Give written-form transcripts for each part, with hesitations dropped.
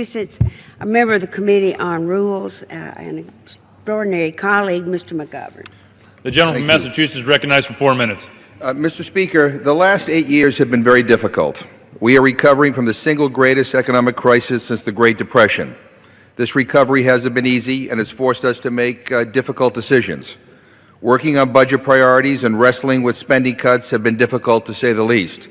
Massachusetts, a member of the Committee on Rules, an extraordinary colleague, Mr. McGovern. The gentleman from Massachusetts is recognized for 4 minutes. Mr. Speaker, the last 8 years have been very difficult. We are recovering from the single greatest economic crisis since the Great Depression. This recovery hasn't been easy and has forced us to make difficult decisions. Working on budget priorities and wrestling with spending cuts have been difficult, to say the least.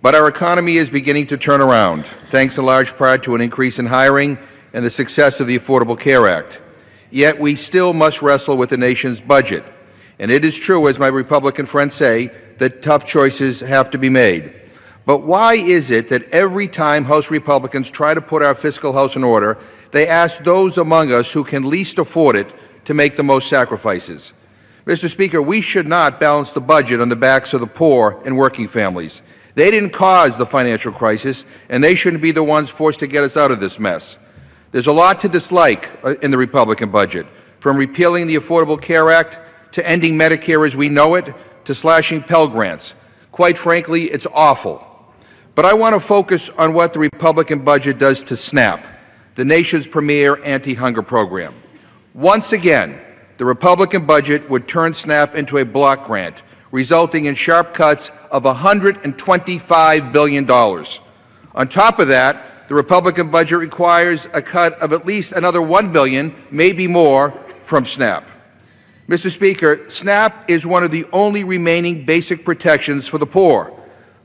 But our economy is beginning to turn around, thanks in large part to an increase in hiring and the success of the Affordable Care Act. Yet we still must wrestle with the nation's budget. And it is true, as my Republican friends say, that tough choices have to be made. But why is it that every time House Republicans try to put our fiscal house in order, they ask those among us who can least afford it to make the most sacrifices? Mr. Speaker, we should not balance the budget on the backs of the poor and working families. They didn't cause the financial crisis, and they shouldn't be the ones forced to get us out of this mess. There's a lot to dislike in the Republican budget, from repealing the Affordable Care Act to ending Medicare as we know it to slashing Pell Grants. Quite frankly, it's awful. But I want to focus on what the Republican budget does to SNAP, the nation's premier anti-hunger program. Once again, the Republican budget would turn SNAP into a block grant, resulting in sharp cuts of $125 billion. On top of that, the Republican budget requires a cut of at least another $1 billion, maybe more, from SNAP. Mr. Speaker, SNAP is one of the only remaining basic protections for the poor.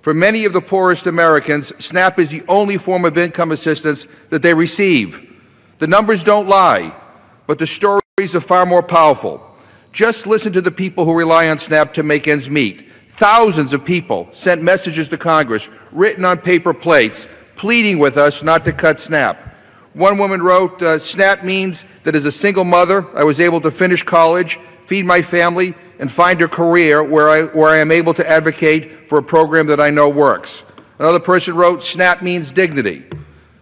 For many of the poorest Americans, SNAP is the only form of income assistance that they receive. The numbers don't lie, but the stories are far more powerful. Just listen to the people who rely on SNAP to make ends meet. Thousands of people sent messages to Congress, written on paper plates, pleading with us not to cut SNAP. One woman wrote, SNAP means that as a single mother, I was able to finish college, feed my family, and find a career where I am able to advocate for a program that I know works. Another person wrote, SNAP means dignity.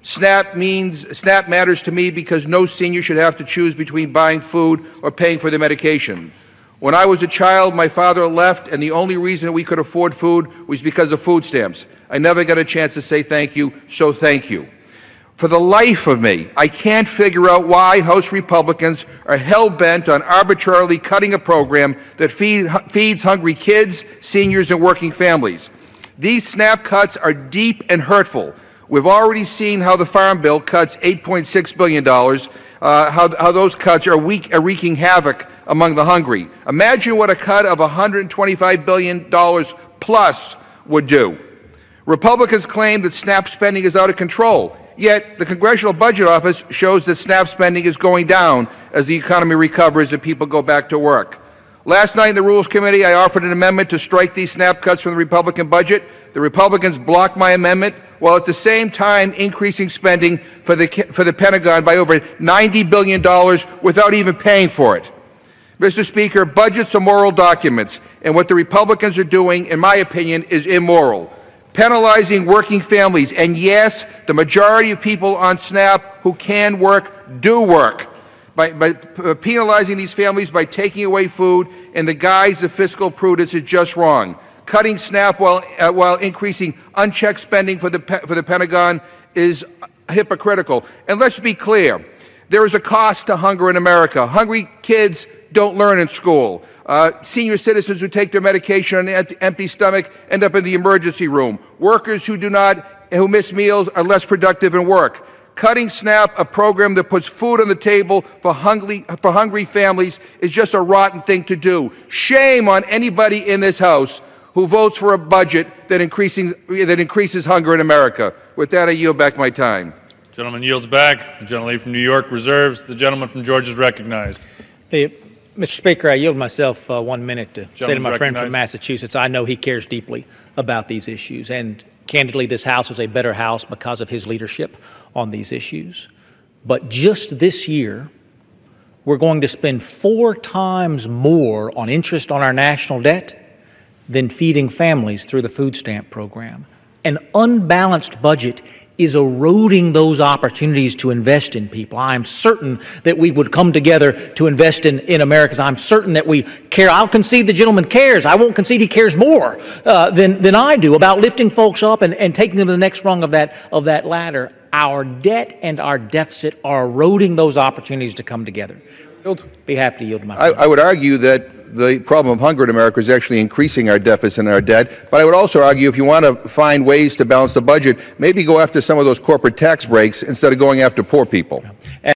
SNAP matters to me because no senior should have to choose between buying food or paying for their medication. When I was a child, my father left, and the only reason we could afford food was because of food stamps. I never got a chance to say thank you, so thank you. For the life of me, I can't figure out why House Republicans are hell-bent on arbitrarily cutting a program that feeds hungry kids, seniors, and working families. These SNAP cuts are deep and hurtful. We've already seen how the Farm Bill cuts $8.6 billion, how those cuts are wreaking havoc among the hungry. Imagine what a cut of $125 billion plus would do. Republicans claim that SNAP spending is out of control, yet the Congressional Budget Office shows that SNAP spending is going down as the economy recovers and people go back to work. Last night in the Rules Committee, I offered an amendment to strike these SNAP cuts from the Republican budget. The Republicans blocked my amendment, while at the same time increasing spending for the Pentagon by over $90 billion without even paying for it. Mr. Speaker, budgets are moral documents, and what the Republicans are doing, in my opinion, is immoral. Penalizing working families, and yes, the majority of people on SNAP who can work do work. By penalizing these families by taking away food in the guise of fiscal prudence is just wrong. Cutting SNAP while increasing unchecked spending for the Pentagon is hypocritical. And let's be clear, there is a cost to hunger in America. Hungry kids don't learn in school. Senior citizens who take their medication on an empty stomach end up in the emergency room. Workers who miss meals are less productive in work. Cutting SNAP, a program that puts food on the table for hungry families, is just a rotten thing to do. Shame on anybody in this House who votes for a budget that increases hunger in America. With that, I yield back my time. The gentleman yields back. The gentlelady from New York reserves. The gentleman from Georgia is recognized. Mr. Speaker, I yield myself 1 minute to say to my friend from Massachusetts, I know he cares deeply about these issues, and candidly, this House is a better House because of his leadership on these issues. But just this year, we're going to spend 4 times more on interest on our national debt than feeding families through the food stamp program. An unbalanced budget is eroding those opportunities to invest in people. I'm certain that we would come together to invest in America. I'm certain that we care. I'll concede the gentleman cares. I won't concede he cares more than I do about lifting folks up and taking them to the next rung of that ladder. Our debt and our deficit are eroding those opportunities to come together. Be happy to yield to my friend. I would argue that the problem of hunger in America is actually increasing our deficit and our debt. But I would also argue if you want to find ways to balance the budget, maybe go after some of those corporate tax breaks instead of going after poor people.